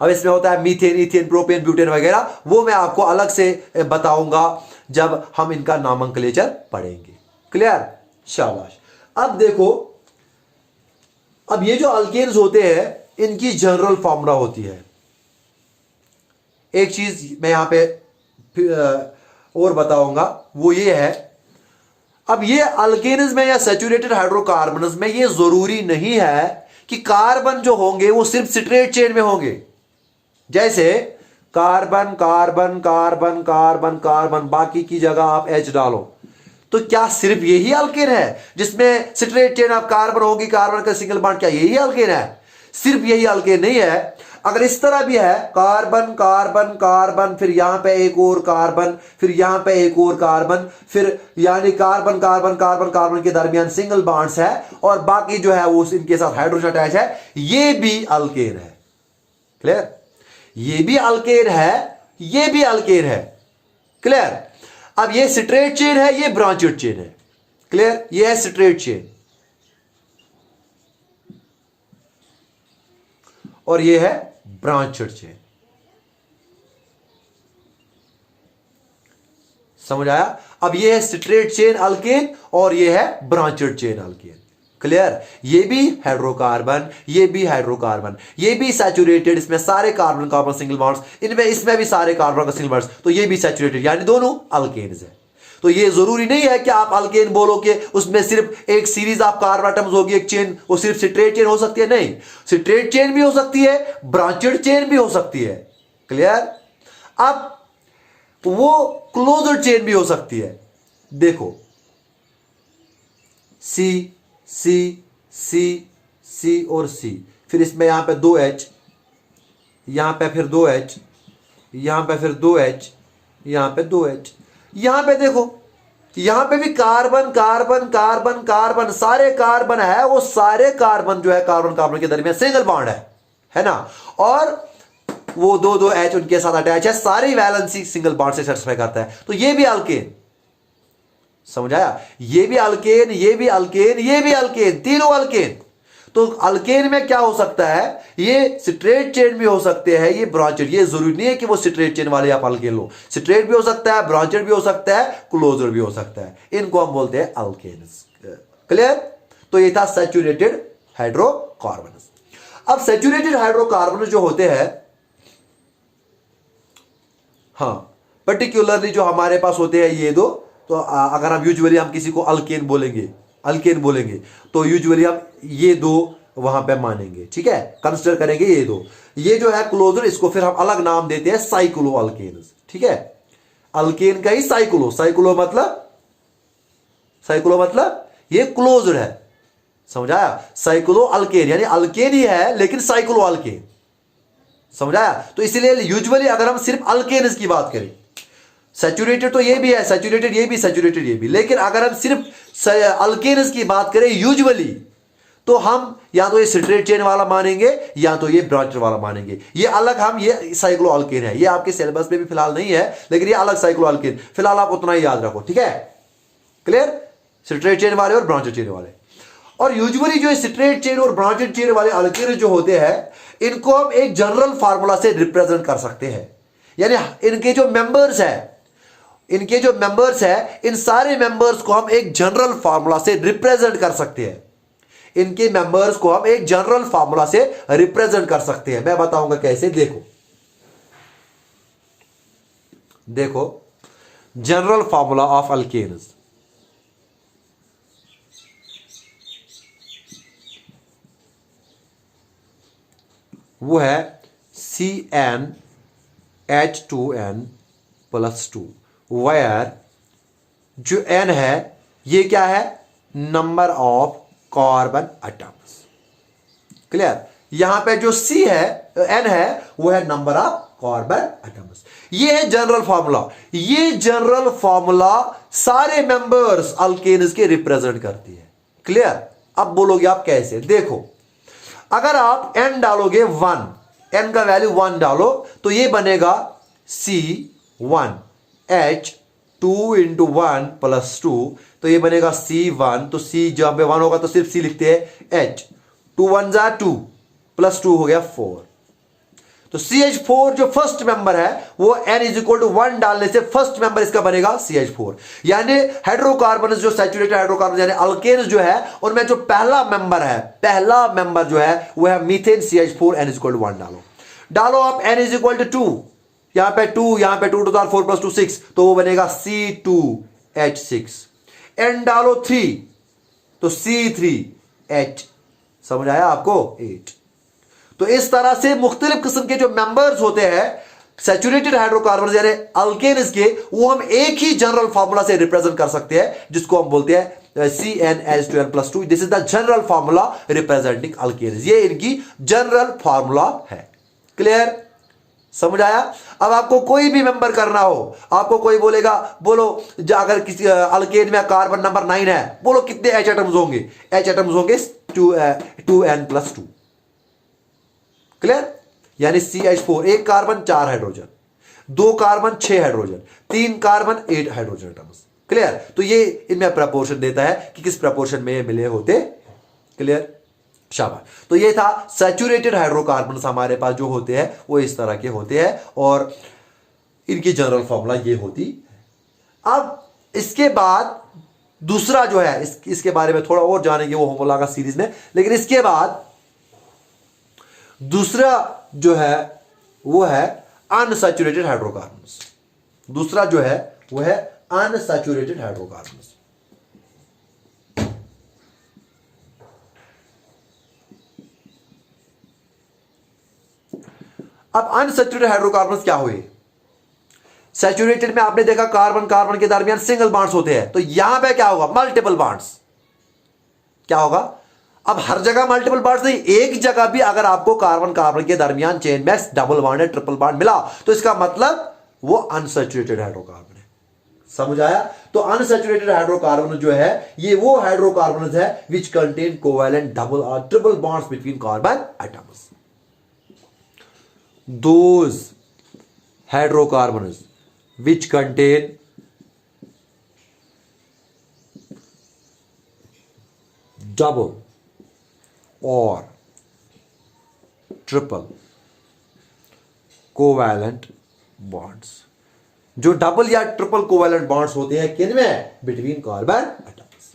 अब इसमें होता है मीथेन, इथेन, प्रोपेन, ब्यूटेन वगैरह, वो मैं आपको अलग से बताऊंगा जब हम इनका नामंकलेचर पढ़ेंगे। क्लियर, शाबाश। अब देखो, अब ये जो अल्केन्स होते हैं इनकी जनरल फॉर्मूला होती है। एक चीज मैं यहां पे और बताऊंगा, वो ये है, अब ये अल्केन्स में या सैचुरेटेड हाइड्रोकार्बन्स में ये जरूरी नहीं है कि कार्बन जो होंगे वो सिर्फ स्ट्रेट चेन में होंगे। जैसे carbon carbon carbon carbon carbon, बाकी की जगह आप H डालो, तो क्या सिर्फ यही अल्केन है जिसमें स्ट्रेट चेन ऑफ कार्बन होगी, कार्बन का सिंगल बॉन्ड, क्या यही अल्केन है? सिर्फ यही अल्केन नहीं है। अगर इस तरह भी है, कार्बन कार्बन कार्बन, फिर यहां पे एक और कार्बन, फिर यहां पे एक और कार्बन, फिर यानी कार्बन कार्बन कार्बन कार्बन के दरमियान सिंगल बॉन्ड्स है, और बाकी जो है वो इनके साथ हाइड्रोजन अटैच है, ये भी अल्केन है। क्लियर, ये भी अल्केन है, ये भी अल्केन है। क्लियर। अब ये स्ट्रेट चेन है, ये ब्रांचेड चेन है। क्लियर, ये है स्ट्रेट चेन और ये है ब्रांचेड चेन। समझ आया? अब ये है स्ट्रेट चेन अल्केन और ये है ब्रांचेड चेन अल्केन। क्लियर। ये भी हाइड्रोकार्बन, ये भी हाइड्रोकार्बन, ये भी सैचुरेटेड, इसमें सारे कार्बन कार्बन सिंगल बॉन्ड्स, इनमें इसमें भी सारे कार्बन का सिंगल बॉन्ड्स, तो ये भी सैचुरेटेड, यानी दोनों अल्केन्स है। तो ये जरूरी नहीं है कि आप अल्केन बोलो कि उसमें सिर्फ एक सीरीज ऑफ कार्बन एटम्स होगी, एक चेन, वो सिर्फ स्ट्रेट चेन हो सकती है। नहीं, स्ट्रेट चेन भी हो सकती है, ब्रांचेड चेन भी हो सकती है। क्लियर। अब वो क्लोज्ड चेन भी हो सकती है। देखो, सी सी सी सी और सी, फिर इसमें यहां पे 2H, यहां पे फिर 2H, यहां पे फिर 2H, यहां पे 2H, यहां पे देखो, यहां पे भी कार्बन कार्बन कार्बन कार्बन, सारे कार्बन है, वो सारे कार्बन जो है कार्बन कार्बन के दरमियान सिंगल बॉन्ड है ना, और वो 2H उनके साथ अटैच है, सारी वैलेंसी सिंगल बॉन्ड से सेटिस्फाई करता है। तो ये भी अल्केन, समझ आया? ये भी अल्केन, ये भी अल्केन, ये भी अल्केन, तीनों अल्केन। तो अल्केन में क्या हो सकता है, ये स्ट्रेट चेन भी हो सकते हैं, ये ब्रांचेड। ये जरूरी नहीं है कि वो स्ट्रेट चेन वाले आप अल्केन लो, स्ट्रेट भी हो सकता है, ब्रांचेड भी हो सकता है, क्लोजर भी हो सकता है। इनको हम बोलते हैं अल्केन्स। क्लियर? तो ये था सैचुरेटेड हाइड्रोकार्बन्स। अब सैचुरेटेड हाइड्रोकार्बन जो होते हैं, हाँ, पर्टिकुलरली जो हमारे पास होते हैं ये दो, तो अगर हम यूजुअली हम किसी को अल्केन बोलेंगे तो यूजुअली हम ये दो वहां पे मानेंगे, ठीक है, कंसिडर करेंगे ये दो। ये जो है क्लोजर, इसको फिर हम अलग नाम देते हैं साइक्लो अल्केन्स, ठीक है। अल्केन का ही साइक्लो मतलब ये क्लोजर है, समझाया? साइक्लो अल्केन यानी अल्केन ही है लेकिन साइक्लो अल्केन, समझाया? तो इसीलिए यूजुअली अगर हम सिर्फ अल्केन्स की बात करें, सैचुरेटेड तो ये भी है, सैचुरेटेड ये भी, सैचुरेटेड ये भी, लेकिन अगर हम सिर्फ अल्केन्स की बात करें यूजुअली, तो हम या तो ये स्ट्रेट चेन वाला मानेंगे या तो ये ब्रांचेड वाला मानेंगे। ये अलग, हम ये साइक्लो अल्केन है, ये आपके सिलेबस में भी फिलहाल नहीं है, लेकिन ये अलग साइक्लो अल्केन, फिलहाल आप उतना ही याद रखो, ठीक है? क्लियर? स्ट्रेट चेन वाले और ब्रांचेड चेन वाले। और यूजुअली जो स्ट्रेट चेन और ब्रांचेड चेन वाले अल्केन जो होते हैं, इनको हम एक जनरल फार्मूला से रिप्रेजेंट कर सकते हैं। यानी इनके जो मेंबर्स है, इन सारे मेंबर्स को हम एक जनरल फार्मूला से रिप्रेजेंट कर सकते हैं। इनके मेंबर्स को हम एक जनरल फार्मूला से रिप्रेजेंट कर सकते हैं। मैं बताऊंगा कैसे, देखो जनरल फार्मूला ऑफ अल्केन्स। वो है CnH2n+2, वायर जो N है ये क्या है, number of carbon atoms. Clear? यहां पे जो C है, N है, वो है नंबर ऑफ कार्बन एटम्स। ये है जनरल फार्मूला। ये जनरल फार्मूला सारे मेंबर्स अल्केन्स के रिप्रेजेंट करती है। क्लियर? अब बोलोगे आप कैसे, देखो, अगर आप n डालोगे 1, n का वैल्यू 1 डालो, तो ये बनेगा C1H2 इंटू 1 प्लस 2, तो ये बनेगा C1। तो C जहां पे 1 होगा तो सिर्फ C लिखते हैं, H 2 1 जा 2 प्लस 2 हो गया 4। तो CH4 जो फर्स्ट मेंबर है वो N इज इक्वल टू 1 डालने से फर्स्ट मेंबर इसका बनेगा CH4। यानी हाइड्रोकार्बन जो सैचुरेटेड हाइड्रोकार्बन यानी अल्केन्स जो है, उनमें जो पहला मेंबर जो है वो है methane CH4, N is equal to 1 डालो आप N इज इक्वल टू 2, यहां पे 2 तो 4 प्लस 2 6, तो वो बनेगा C2H6। N डालो 3 तो C3H, समझ आया आपको, 8। तो इस तरह से मुख्तलिफ किस्म के जो मेंबर्स होते हैं सैचुरेटेड हाइड्रोकार्बन यानी अल्केन्स के, वो हम एक ही जनरल फार्मूला से रिप्रेजेंट कर सकते हैं, जिसको हम बोलते हैं CnH2n+2। This is the general formula representing alkanes. ये इनकी जनरल फार्मूला है। क्लियर? समझ आया? अब आपको कोई भी मेंबर करना हो, आपको कोई बोलेगा, बोलो अगर किसी अल्केन में कार्बन नंबर 9 है, बोलो कितने H एटम्स होंगे? H एटम्स होंगे 2n+2। क्लियर? यानी CH4 एक carbon 4 hydrogen, 2 carbon 6 hydrogen, 3 carbon 8 hydrogen atoms. Clear? तो ये इनमें प्रपोर्शन देता है कि किस प्रपोर्शन में ये मिले होते। क्लियर? शाबाश। तो ये था सैचुरेटेड हाइड्रोकार्बन हमारे पास जो होते हैं वो इस तरह के होते हैं और इनकी जनरल फॉर्मूला ये होती। अब इसके बाद दूसरा जो है, इसके बारे में थोड़ा और जानेंगे वो होमोलॉगस का सीरीज में, लेकिन इसके बाद दूसरा जो है वो है अनसैचुरेटेड हाइड्रोकार्बन्स। दूसरा जो है वो है अनसैचुरेटेड हाइड्रोकार्बन्स। अब अनसैचुरेटेड हाइड्रोकार्बन्स क्या हुए? सैचुरेटेड में आपने देखा कार्बन कार्बन के दरमियान सिंगल बॉन्ड्स होते हैं, तो यहां पे क्या होगा? Multiple bonds. क्या होगा? अब हर जगह मल्टीपल बॉन्ड्स नहीं, एक जगह भी अगर आपको कार्बन कार्बन के दरमियान चेन में डबल बॉन्ड है, ट्रिपल बॉन्ड मिला, तो इसका मतलब वो अनसैचुरेटेड हाइड्रोकार्बन है। समझ आया? तो अनसैचुरेटेड हाइड्रोकार्बन जो है ये वो हाइड्रोकार्बन है विच कंटेन कोवैलेंट डबल और triple bonds between carbon atoms. Those hydrocarbons which contain double और ट्रिपल कोवैलेंट बॉन्ड्स, जो डबल या ट्रिपल कोवैलेंट बॉन्ड्स होते हैं किन में, बिटवीन कार्बन एटम्स।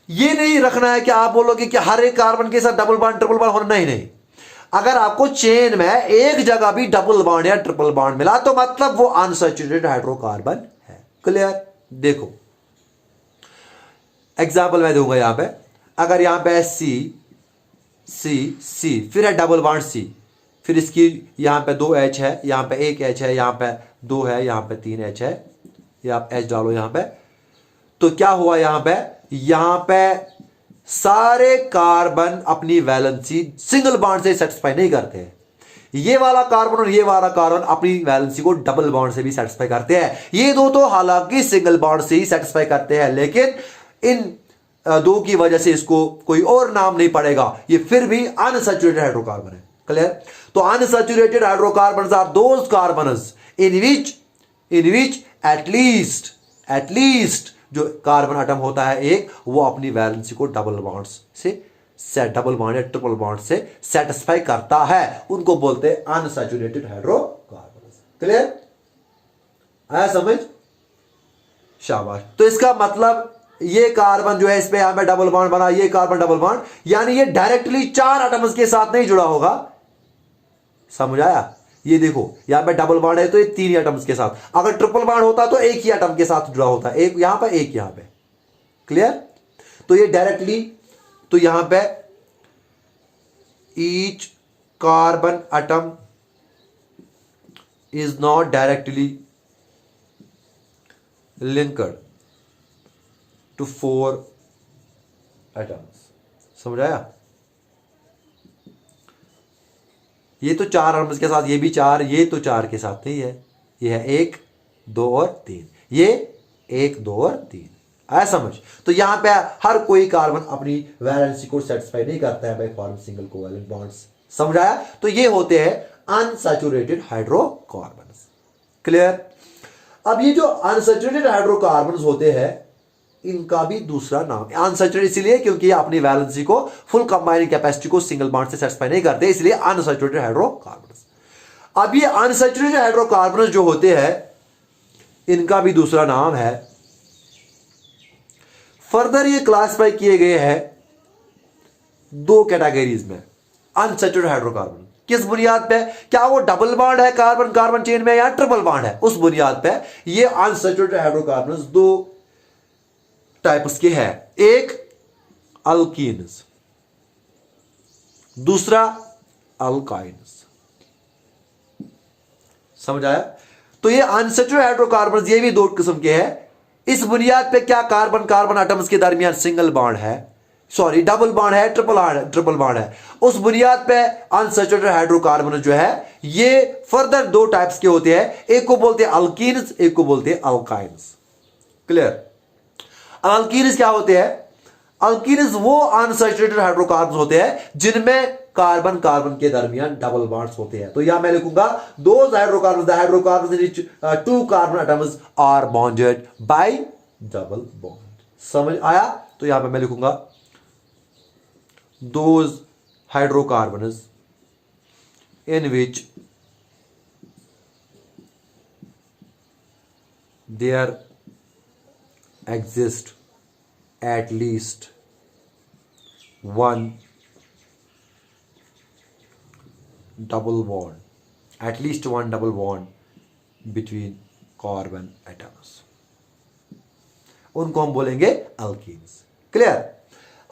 ये नहीं रखना है कि आप बोलोगे कि हर एक कार्बन के साथ डबल बॉन्ड ट्रिपल बॉन्ड होना, नहीं। अगर आपको चेन में एक जगह भी डबल बॉन्ड या ट्रिपल बॉन्ड मिला तो मतलब वो अनसैचुरेटेड हाइड्रोकार्बन है। क्लियर? देखो एग्जाम्पल मैं दूंगा यहां पे, अगर यहां पे सी सी सी फिर है डबल बॉन्ड सी, फिर इसकी यहां पे 2 H है, यहां पे 1 H है, यहां पे 2 है, यहां पे 3 H है, या आप H डालो यहां पे, तो क्या हुआ यहां पे सारे कार्बन अपनी वैलेंसी सिंगल बॉन्ड से सेटिस्फाई नहीं करते हैं। ये वाला कार्बन और ये वाला कार्बन अपनी वैलेंसी को डबल बॉन्ड से भी सेटिस्फाई करते हैं। ये दो तो हालांकि सिंगल बॉन्ड से ही सेटिस्फाई करते हैं, लेकिन इन दो की वजह से इसको कोई और नाम नहीं पड़ेगा, ये फिर भी अनसैचुरेटेड हाइड्रोकार्बन है। क्लियर? तो unsaturated hydrocarbon are those carbons in which at least जो कार्बन एटम होता है एक, वो अपनी वैलेंसी को डबल बॉन्ड या ट्रिपल बॉन्ड से सेटिस्फाई करता है, उनको बोलते हैं अनसैचुरेटेड हाइड्रोकार्बन। क्लियर? आया समझ? शाबाश। तो इसका मतलब ये कार्बन जो है इस पे यहां पे डबल बॉन्ड बना, ये कार्बन डबल बॉन्ड, यानी ये डायरेक्टली 4 एटम्स के साथ नहीं जुड़ा होगा। समझ आया? ये देखो यहां पे डबल बॉन्ड है तो ये 3 एटम्स के साथ, अगर ट्रिपल बॉन्ड होता तो एक ही एटम के साथ जुड़ा होता, एक यहां पे एक यहां पे। क्लियर? तो ये डायरेक्टली, तो यहां पे each carbon atom is not directly linked to 4 atoms. समझ आया? ये तो 4 एटम्स के साथ, ये भी 4, ये तो 4 के साथ नहीं है, ये है 1 2 और 3, ये 1 2 और 3। आया समझ? तो यहां पे हर कोई कार्बन अपनी वैलेंसी को सेटिस्फाई नहीं करता है by form single covalent bonds. समझ आया? तो ये होते हैं अनसैचुरेटेड हाइड्रोकार्बन्स। क्लियर? अब ये जो अनसैचुरेटेड हाइड्रोकार्बन्स होते हैं, इनका भी दूसरा नाम अनसैचुरेटेड इसलिए क्योंकि ये अपनी वैलेंसी को, फुल कंबाइनिंग कैपेसिटी को सिंगल बॉन्ड से सेटिस्फाई नहीं करते, इसलिए अनसैचुरेटेड हाइड्रोकार्बन्स। अब ये अनसैचुरेटेड हाइड्रोकार्बन्स जो होते हैं, इनका भी दूसरा नाम है, फर्दर ये क्लासिफाई किए गए हैं 2 कैटेगरीज में। अनसैचुरेटेड हाइड्रोकार्बन किस बुनियाद पे? क्या वो डबल बॉन्ड है कार्बन कार्बन चेन में या ट्रिपल बॉन्ड है, उस बुनियाद पे ये अनसैचुरेटेड हाइड्रोकार्बन 2 टाइप्स के हैं। एक अल्कीन्स, दूसरा अल्काइन्स। समझ आया? तो ये अनसैचुरेटेड हाइड्रोकार्बन ये भी 2 किस्म के हैं। इस बुनियाद पे क्या कार्बन कार्बन एटम्स के दरमियान सिंगल बॉन्ड है, सॉरी डबल बॉन्ड है, ट्रिपल बॉन्ड है, उस बुनियाद पे अनसैचुरेटेड हाइड्रोकार्बन जो है ये फर्दर 2 टाइप्स के होते हैं। एक को बोलते हैं अल्कीन्स, एक को बोलते हैं अल्काइन्स। क्लियर? अल्कीन्स क्या होते हैं? अल्कीन्स वो अनसैचुरेटेड हाइड्रोकार्बन होते हैं जिनमें कार्बन कार्बन के दरमियान डबल बॉन्ड्स होते हैं। तो यहां मैं लिखूंगा those hydrocarbon, the hydrocarbon in which 2 carbon atoms are bonded by double bond. समझ आया? तो यहां पे मैं लिखूंगा those hydrocarbons in which there exist at least one double bond between carbon atoms, उनको हम बोलेंगे अल्कीन्स। क्लियर?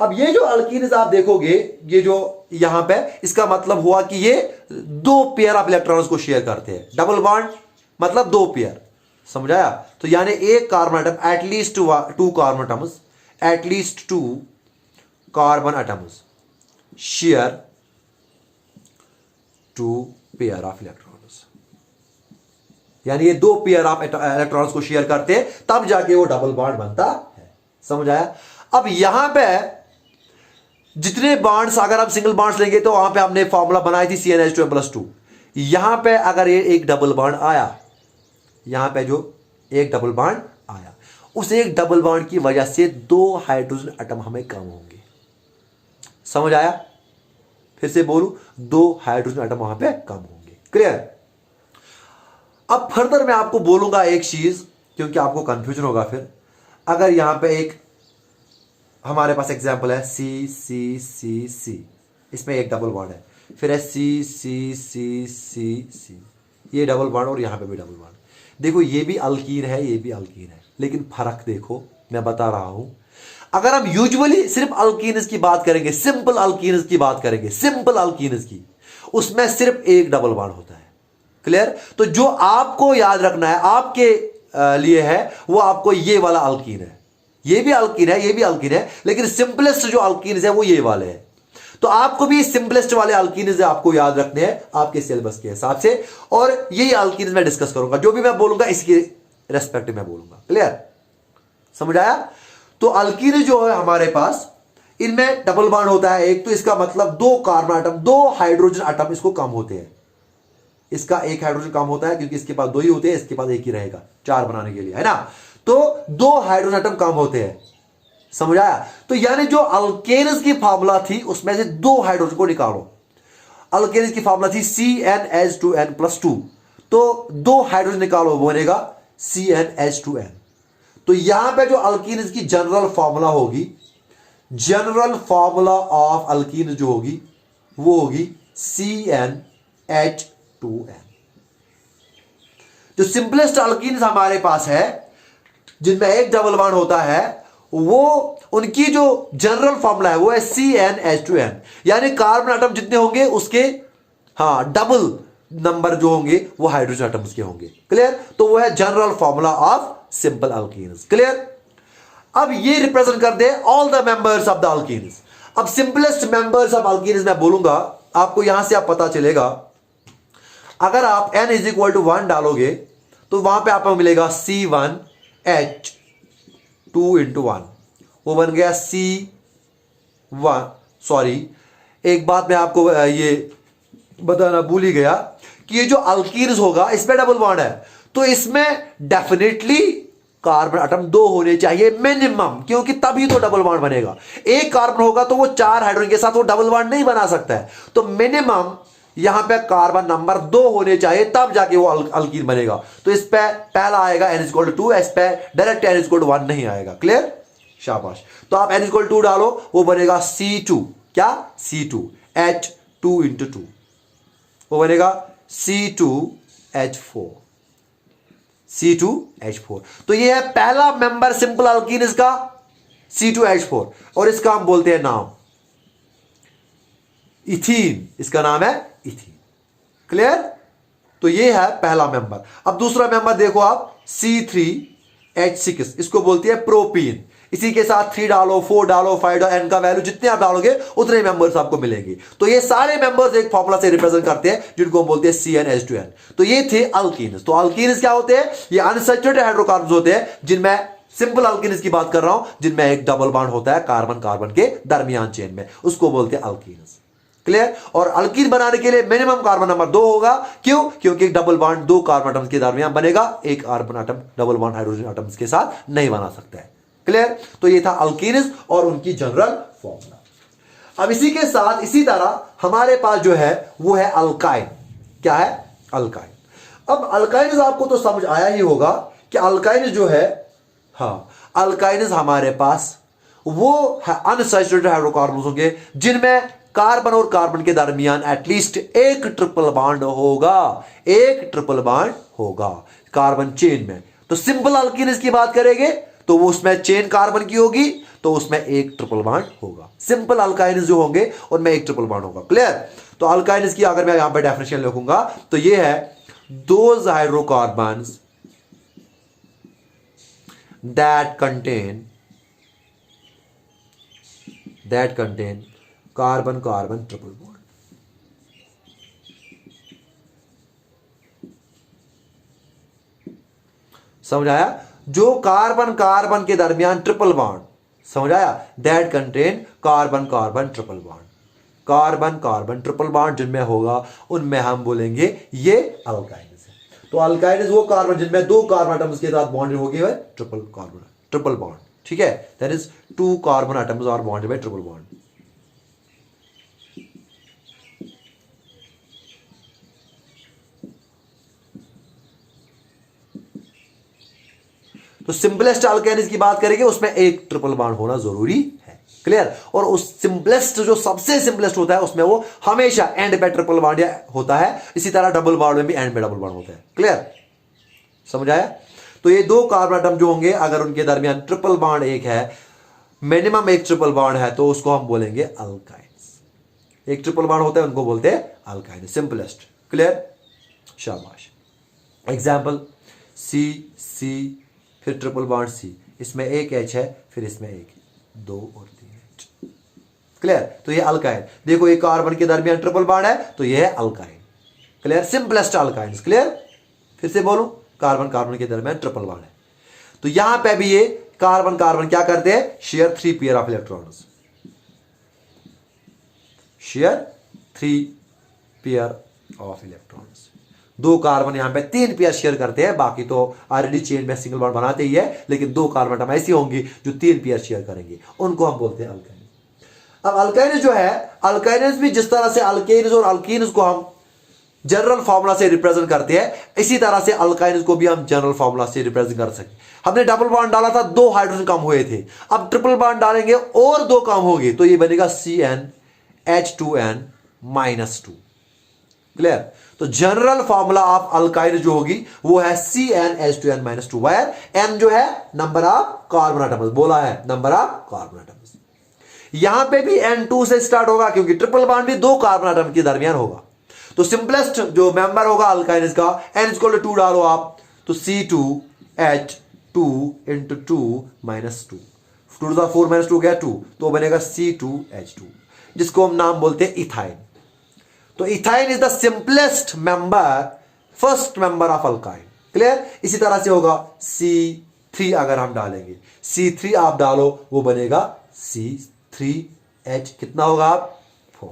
अब ये जो अल्कीन्स आप देखोगे, ये जो यहां पे, इसका मतलब हुआ कि ये 2 पेयर ऑफ इलेक्ट्रॉन्स को शेयर करते हैं। डबल बॉन्ड मतलब 2 पेयर। समझ आया? तो यानी एक carbon atom at least 2 carbon atoms share 2 pair of electrons, यानी ये 2 पेयर ऑफ इलेक्ट्रॉन्स को शेयर करते हैं, तब जाके वो डबल बॉन्ड बनता है। समझ आया? अब यहां पे जितने बॉन्ड्स, अगर आप सिंगल बॉन्ड्स लेंगे तो वहां पे हमने फॉर्मूला बनाई थी CnH2n+2। यहां पे अगर ये एक डबल बॉन्ड आया, यहां पे जो एक डबल बॉन्ड आया, उस एक डबल बॉन्ड की वजह से 2 हाइड्रोजन एटम हमें कम होंगे। समझ आया? फिर से बोलूं, 2 हाइड्रोजन एटम वहां पे कम होंगे। क्लियर? अब फर्दर मैं आपको बोलूंगा एक चीज, क्योंकि आपको कंफ्यूजन होगा फिर। अगर यहां पे एक हमारे पास एग्जांपल है सी सी सी सी, इसमें एक डबल बॉन्ड है, फिर है सी सी सी सी सी, ये डबल बॉन्ड और यहां पे भी डबल बॉन्ड। देखो ये भी अल्कीन है, ये भी अल्कीन है, लेकिन फर्क देखो, मैं बता रहा हूं। अगर हम यूजुअली सिर्फ अल्कीन्स की बात करेंगे, सिंपल अल्कीन्स की बात करेंगे, सिंपल अल्कीन्स की, उसमें सिर्फ एक डबल बॉन्ड होता है। क्लियर? तो जो आपको याद रखना है आपके लिए है, वो आपको ये वाला अल्कीन है। ये भी अल्कीन है, ये भी अल्कीन है, लेकिन सिंपलेस्ट जो अल्कीन है वो ये वाले हैं। तो आपको भी सिंपलेस्ट वाले अल्कीन्स आपको याद रखने हैं आपके सिलेबस के हिसाब से, और यही अल्कीन्स मैं डिस्कस करूंगा। जो भी मैं बोलूंगा इसके रेस्पेक्ट में बोलूंगा। क्लियर? समझ आया? तो अल्कीन जो है हमारे पास, इनमें डबल बॉन्ड होता है एक, तो इसका मतलब 2 कार्बन एटम, 2 हाइड्रोजन एटम इसको कम होते हैं। इसका एक हाइड्रोजन कम होता है क्योंकि इसके पास 2 ही होते हैं, इसके पास एक ही रहेगा 4 बनाने के लिए, है ना? तो 2 हाइड्रोजन एटम कम होते हैं। समझ आया? तो यानी जो अल्केन्स की फार्मूला थी उसमें से 2 हाइड्रोजन को निकालो। अल्केन्स की फार्मूला थी CnH2n+2, तो 2 हाइड्रोजन निकालो, वो बनेगा CnH2n। तो यहां पे जो अल्कीन्स की जनरल फार्मूला होगी, जनरल फार्मूला ऑफ अल्कीन जो होगी वो होगी CnH2n। जो सिंपलेस्ट अल्कीन्स हमारे पास है जिनमें एक डबल बॉन्ड होता है, वो उनकी जो जनरल फार्मूला है वो है CnH2n, यानी कार्बन एटम जितने होंगे उसके डबल नंबर जो होंगे वो हाइड्रोजन एटम्स के होंगे। क्लियर? तो वो है general formula of simple alkenes. Clear? अब ये रिप्रेजेंट कर they all the members of the alkenes. अब सिंपलेस्ट मेंबर्स ऑफ अल्कीन्स मैं बोलूंगा आपको, यहां से आप पता चलेगा। अगर आप n = 1 डालोगे तो वहां पे आपको मिलेगा C1H2 × 1, वो बन गया C1। सॉरी, एक बात मैं आपको ये बताना भूल ही गया कि ये जो अल्कीन्स होगा इसमें डबल बॉन्ड है, तो इसमें डेफिनेटली कार्बन एटम 2 होने चाहिए मिनिमम, क्योंकि तभी तो डबल बॉन्ड बनेगा। एक कार्बन होगा तो वो 4 हाइड्रोजन के साथ वो डबल बॉन्ड नहीं बना सकता है, तो मिनिमम यहां पे कार्बन नंबर 2 होने चाहिए, तब जाके वो अल्कीन बनेगा। तो इस पे पहला आएगा n = 2, इस पे डायरेक्ट n = 1 नहीं आएगा। क्लियर? शाबाश। तो आप n = 2 डालो, वो बनेगा C2, क्या? C2H2 × 2, वो बनेगा C2H4, C2H4। तो ये है पहला मेंबर सिंपल अल्कीन इसका C2H4, और इसका हम बोलते हैं नाम इथीन। इसका नाम है इथीन। क्लियर? तो ये है पहला मेंबर। अब दूसरा मेंबर देखो आप, C3H6, इसको बोलते हैं प्रोपीन। इसी के साथ 3 डालो, 4 डालो, 5 डालो, n का वैल्यू जितने आप डालोगे उतने मेंबर्स आपको मिलेंगे। तो ये सारे मेंबर्स एक फॉर्मूला से रिप्रेजेंट करते हैं जिनको हम बोलते हैं CnH2n। तो ये थे अल्कीन्स। तो अल्कीन्स क्या होते हैं? ये अनसैचुरेटेड हाइड्रोकार्बन्स होते हैं, जिनमें सिंपल अल्कीन्स की बात कर रहा हूं, जिनमें एक डबल बॉन्ड होता है कार्बन कार्बन के दरमियान चेन में, उसको बोलते हैं अल्कीन्स। क्लियर? और अल्कीन बनाने के लिए मिनिमम कार्बन नंबर 2 होगा। क्यों? क्योंकि एक डबल बॉन्ड 2 कार्बन एटम्स के दरमियान बनेगा, एक carbon atom double bond hydrogen atoms के साथ नहीं बना सकता है। क्लियर? तो ये था अल्कीन्स और उनकी जनरल फॉर्मूला। अब इसी के साथ इसी तरह हमारे पास जो है वो है अल्काइन। क्या है? अल्काइन। अब अल्काइन्स आपको तो समझ आया ही होगा कि अल्काइन्स जो है, अल्काइन्स हमारे पास वो अनसैचुरेटेड हाइड्रोकार्बन्स होंगे जिनमें कार्बन और कार्बन के दरमियान एटलीस्ट एक ट्रिपल बॉन्ड होगा, एक ट्रिपल बॉन्ड होगा कार्बन चेन में। तो सिंपल अल्कीन्स की बात करेंगे तो वो उसमें चेन कार्बन की होगी, तो उसमें एक ट्रिपल बॉन्ड होगा। सिंपल अल्काइन्स जो होंगे उनमें एक ट्रिपल बॉन्ड होगा। क्लियर? तो अल्काइन्स की अगर मैं यहां पे डेफिनेशन लिखूंगा तो ये है those hydrocarbons that contain carbon carbon triple bond. समझ आया? जो कार्बन कार्बन के दरमियान ट्रिपल बॉन्ड, समझ आया? That contain carbon carbon triple bond. Carbon carbon triple bond जिनमें होगा उनमें हम बोलेंगे ये अल्काइन्स है। तो अल्काइन्स वो कार्बन जिनमें 2 कार्बन एटम्स के साथ बॉन्ड होगी, वह ट्रिपल कार्बन ट्रिपल बॉन्ड, ठीक है, that is 2 carbon atoms are bonded by triple bond. तो सिंपलेस्ट अल्केन्स की बात करेंगे, उसमें एक ट्रिपल बॉन्ड होना जरूरी है, क्लियर। और उस सिंपलेस्ट जो सबसे सिंपलेस्ट होता है उसमें वो हमेशा एंड पे ट्रिपल बॉन्ड होता है, इसी तरह डबल बॉन्ड में भी एंड पे डबल बॉन्ड होता है, क्लियर, समझ आया। तो ये 2 कार्बन एटम जो होंगे अगर उनके दरमियान ट्रिपल बॉन्ड एक है, मिनिमम एक ट्रिपल बॉन्ड है, तो उसको हम बोलेंगे अल्काइंस। एक ट्रिपल बॉन्ड होता है उनको बोलते हैं अल्काइन, सिंपलेस्ट, क्लियर, शाबाश। एग्जाम्पल सी सी फिर ट्रिपल बॉन्ड सी, इसमें एक एच है, फिर इसमें एक, 2 और 3 एच, क्लियर। तो ये अल्काइन, देखो ये कार्बन के दरमियान ट्रिपल बॉन्ड है तो ये है alkyne, clear, simplest alkynes, clear. फिर से बोलूं, कार्बन कार्बन के दरमियान ट्रिपल बॉन्ड है, तो यहां पे भी ये कार्बन कार्बन क्या करते हैं, share 3 pair of electrons, share 3 pair of electrons. 2 carbon यहां पे 3 पेयर शेयर करते हैं, बाकी तो ऑलरेडी चेन में सिंगल बॉन्ड बनाते ही है, लेकिन 2 कार्बन एटम ऐसी होंगी जो 3 पेयर शेयर करेंगे, उनको हम बोलते हैं अल्काइन। अब अल्काइन जो है, अल्काइन्स भी जिस तरह से अल्केन्स और अल्कीन्स को हम जनरल फार्मूला से रिप्रेजेंट करते हैं, इसी तरह से अल्काइन्स को भी हम जनरल फार्मूला से रिप्रेजेंट कर सकते हैं। हमने डबल बॉन्ड डाला था, 2 हाइड्रोजन कम हुए थे, अब ट्रिपल बॉन्ड डालेंगे और 2 कम होंगे, तो ये बनेगा CnH2n-2, क्लियर। तो जनरल फार्मूला ऑफ अल्काइन जो होगी वो है CnH2n-2, वायर n जो है नंबर ऑफ कार्बन एटम्स, बोला है नंबर ऑफ कार्बन एटम्स। यहां पे भी N2 से स्टार्ट होगा क्योंकि ट्रिपल बॉन्ड भी 2 कार्बन एटम के दरमियान होगा, तो सिंपलेस्ट जो मेंबर होगा अल्काइन का, n=2 डालो आप, तो C2H2 into 2 minus 2, 2 to 4 minus 2 गया 2, तो बनेगा C2H2, जिसको हम नाम बोलते हैं इथाइन। तो ethyne is the simplest member, first member of alkyne, clear. इसी तरह से होगा C3, अगर हम डालेंगे C3 आप डालो, वो बनेगा C3H, कितना होगा आप 4,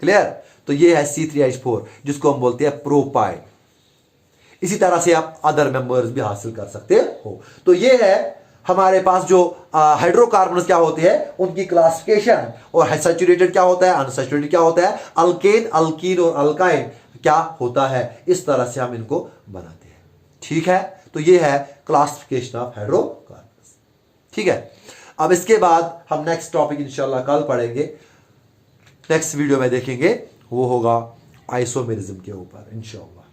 क्लियर। तो ये है C3H4, जिसको हम बोलते हैं प्रोपाइन। इसी तरह से आप अदर मेंबर्स भी हासिल कर सकते हो। तो ये है हमारे पास जो हाइड्रोकार्बन्स क्या होते हैं, उनकी क्लासिफिकेशन, और सैचुरेटेड क्या होता है, अनसैचुरेटेड क्या होता है, अल्केन, अल्कीन और अल्काइन क्या होता है, इस तरह से हम इनको बनाते हैं, ठीक है। तो ये है क्लासिफिकेशन ऑफ हाइड्रोकार्बन्स, ठीक है। अब इसके बाद हम नेक्स्ट टॉपिक इंशाल्लाह कल पढ़ेंगे, नेक्स्ट वीडियो में देखेंगे, वो होगा आइसोमेरिज्म के ऊपर इंशाल्लाह।